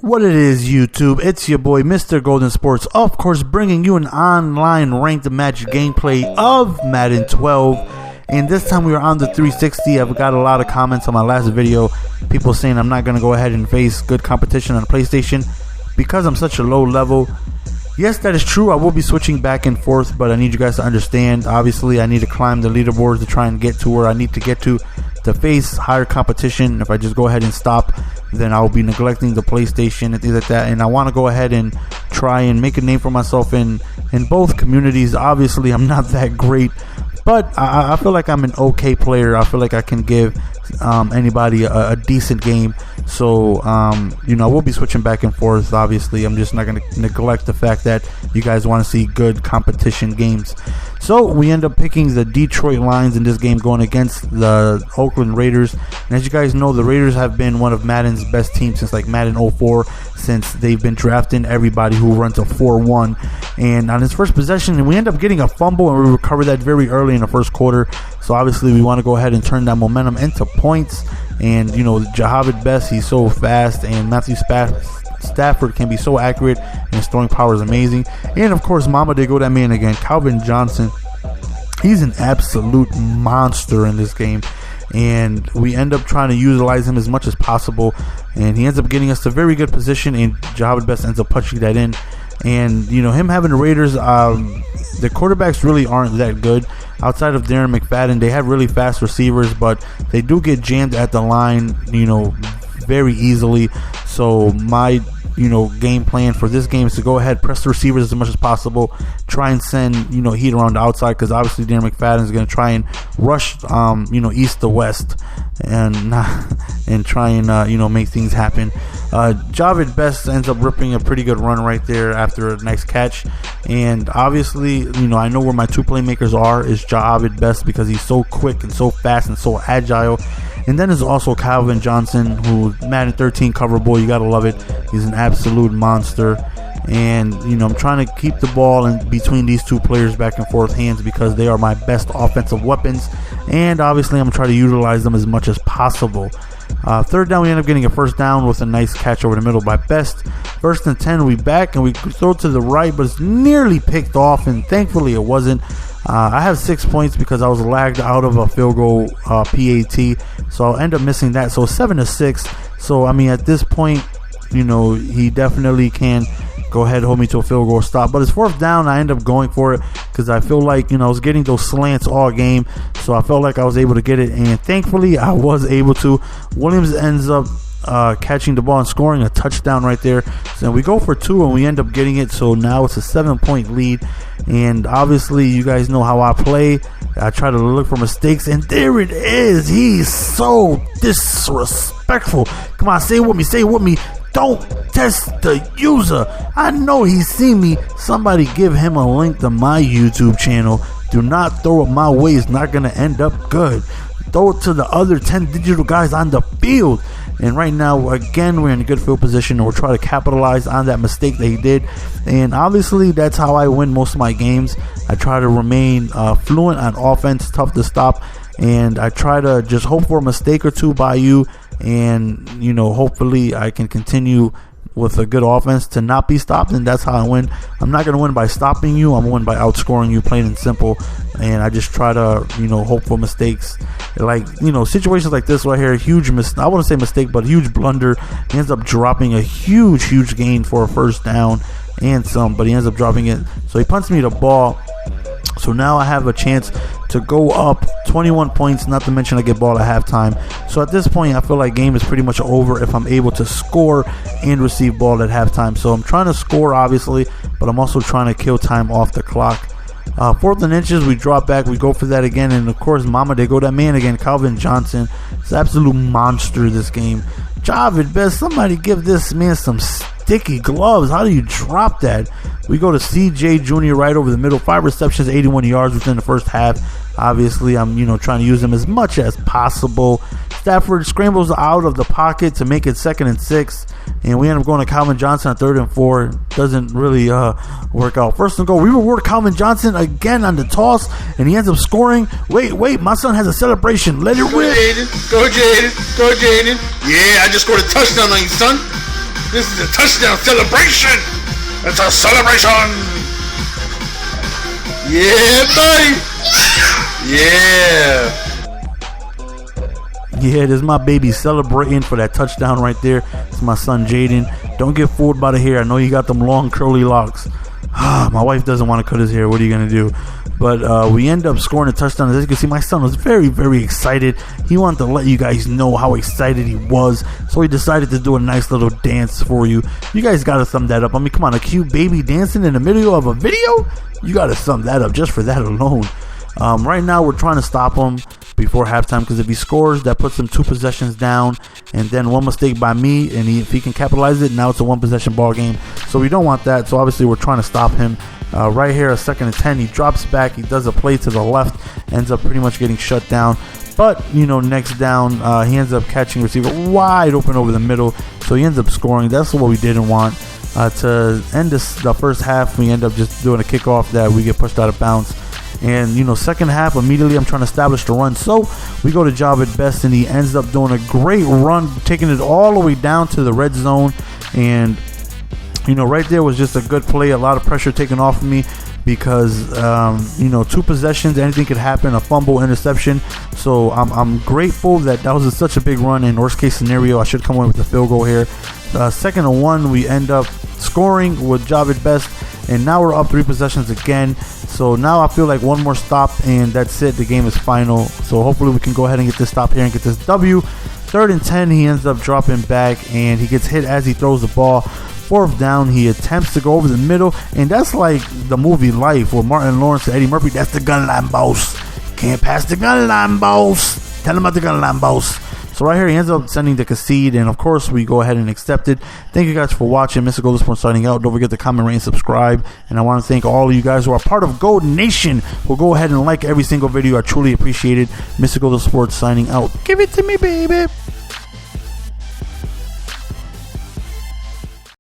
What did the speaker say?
What it is, YouTube, it's your boy MrGoldenSports, of course, bringing you an online ranked match gameplay of Madden 12, and this time we are on the 360. I've got a lot of comments on my last video, people saying I'm not going to go ahead and face good competition on PlayStation because I'm such a low level. Yes, that is true. I will be switching back and forth, but I need you guys to understand, obviously I need to climb the leaderboards to try and get to where I need to get to face higher competition. If I just go ahead and stop, then I'll be neglecting the PlayStation and things like that, and I want to go ahead and try and make a name for myself in both communities. Obviously I'm not that great, but I feel like I'm an okay player. I feel like I can give anybody a decent game. So I will be switching back and forth. Obviously I'm just not going to neglect the fact that you guys want to see good competition games. So we end up picking the Detroit Lions in this game, going against the Oakland Raiders. And as you guys know, the Raiders have been one of Madden's best teams since like Madden 04, since they've been drafting everybody who runs a 4-1. And on his first possession, we end up getting a fumble, and we recover that very early in the first quarter. So obviously we want to go ahead and turn that momentum into points. And Jahavid Best, he's so fast, and Matthew Stafford can be so accurate, and his throwing power is amazing. And of course, Mama, they go that man again, Calvin Johnson. He's an absolute monster in this game, and we end up trying to utilize him as much as possible, and he ends up getting us a very good position, and Jahavid Best ends up punching that in. And him having the Raiders, the quarterbacks really aren't that good. Outside of Darren McFadden, they have really fast receivers, but they do get jammed at the line very easily. So my game plan for this game is to go ahead, press the receivers as much as possible, try and send heat around the outside, because obviously Darren McFadden is going to try and rush east to west and try and make things happen. Jahavid Best ends up ripping a pretty good run right there after a nice catch. And obviously I know where my two playmakers are, is Jahavid Best, because he's so quick and so fast and so agile. And then there's also Calvin Johnson, who Madden 13 cover boy, you gotta love it. He's an absolute monster. And I'm trying to keep the ball in between these two players' back and forth hands, because they are my best offensive weapons, and obviously I'm trying to utilize them as much as possible. Third down, we end up getting a first down with a nice catch over the middle by Best. First and 10, we back and we throw to the right, but it's nearly picked off, and thankfully it wasn't. I have 6 points because I was lagged out of a field goal PAT, so I'll end up missing that. So 7-6. So I mean, at this point, he definitely can go ahead and hold me to a field goal stop. But it's fourth down, I end up going for it because I feel like I was getting those slants all game, so I felt like I was able to get it, and thankfully I was able to. Williams ends up catching the ball and scoring a touchdown right there. So we go for 2 and we end up getting it. So now it's a 7-point lead, and obviously you guys know how I play. I try to look for mistakes, and there it is. He's so disrespectful. Come on, say it with me. Don't test the user. I know he's seen me. Somebody give him a link to my YouTube channel. Do not throw it my way. It's not going to end up good. Throw it to the other 10 digital guys on the field. And right now, again, we're in a good field position, and we're trying to capitalize on that mistake that he did. And obviously, that's how I win most of my games. I try to remain fluent on offense, tough to stop, and I try to just hope for a mistake or two by you. And hopefully I can continue with a good offense to not be stopped, and that's how I win. I'm not going to win by stopping you. I'm going to win by outscoring you, plain and simple. And I just try to hope for mistakes, like situations like this right here. Huge I wouldn't say mistake, but huge blunder. He ends up dropping a huge gain for a first down and some, but he ends up dropping it. So he punts me the ball. So now I have a chance to go up 21 points, not to mention I get ball at halftime. So at this point, I feel like game is pretty much over if I'm able to score and receive ball at halftime. So I'm trying to score, obviously, but I'm also trying to kill time off the clock. 4th and inches, we drop back, we go for that again, and of course, Mama, they go that man again, Calvin Johnson. It's an absolute monster this game. Jahavid Best, somebody give this man some sticky gloves. How do you drop that? We go to CJ Jr. right over the middle. 5 receptions, 81 yards within the first half. Obviously, I'm trying to use him as much as possible. Stafford scrambles out of the pocket to make it 2nd and 6, and we end up going to Calvin Johnson on 3rd and 4. Doesn't really work out. 1st and goal. We reward Calvin Johnson again on the toss, and he ends up scoring. Wait, my son has a celebration. Let it rip. Go Jaden. Yeah, I just scored a touchdown on you, son. This is a touchdown celebration. It's a celebration. Yeah, buddy. Yeah. Yeah, this is my baby celebrating for that touchdown right there. It's my son Jaden. Don't get fooled by the hair. I know you got them long curly locks. My wife doesn't want to cut his hair. What are you going to do? But we end up scoring a touchdown. As you can see, my son was very, very excited. He wanted to let you guys know how excited he was. So he decided to do a nice little dance for you. You guys got to sum that up. I mean, come on, a cute baby dancing in the middle of a video? You got to sum that up just for that alone. Right now, we're trying to stop him before halftime, because if he scores, that puts him 2 possessions down, and then 1 mistake by me, and if he can capitalize it, now it's a 1 possession ball game. So we don't want that. So obviously we're trying to stop him. Right here, a 2nd and 10, he drops back, he does a play to the left, ends up pretty much getting shut down. But next down, he ends up catching receiver wide open over the middle, so he ends up scoring. That's what we didn't want. To end the first half, we end up just doing a kickoff that we get pushed out of bounds. And second half, immediately I'm trying to establish the run, so we go to Javid Best, and he ends up doing a great run, taking it all the way down to the red zone. And right there was just a good play, a lot of pressure taken off of me, because 2 possessions, anything could happen, a fumble, interception. So I'm grateful that was such a big run. In worst case scenario, I should come away with a field goal here. 2nd and 1, we end up scoring with Javid Best, and now we're up 3 possessions again. So now I feel like 1 more stop, and that's it. The game is final. So hopefully we can go ahead and get this stop here and get this W. 3rd and 10, he ends up dropping back, and he gets hit as he throws the ball. 4th down, he attempts to go over the middle, and that's like the movie Life with Martin Lawrence and Eddie Murphy. That's the gun line, boss. Can't pass the gun line, boss. Tell him about the gun line, boss. So right here, he ends up sending the concede, and of course, we go ahead and accept it. Thank you guys for watching. MrGoldenSports signing out. Don't forget to comment, rate, and subscribe. And I want to thank all of you guys who are part of Golden Nation, who go ahead and like every single video. I truly appreciate it. MrGoldenSports signing out. Give it to me, baby.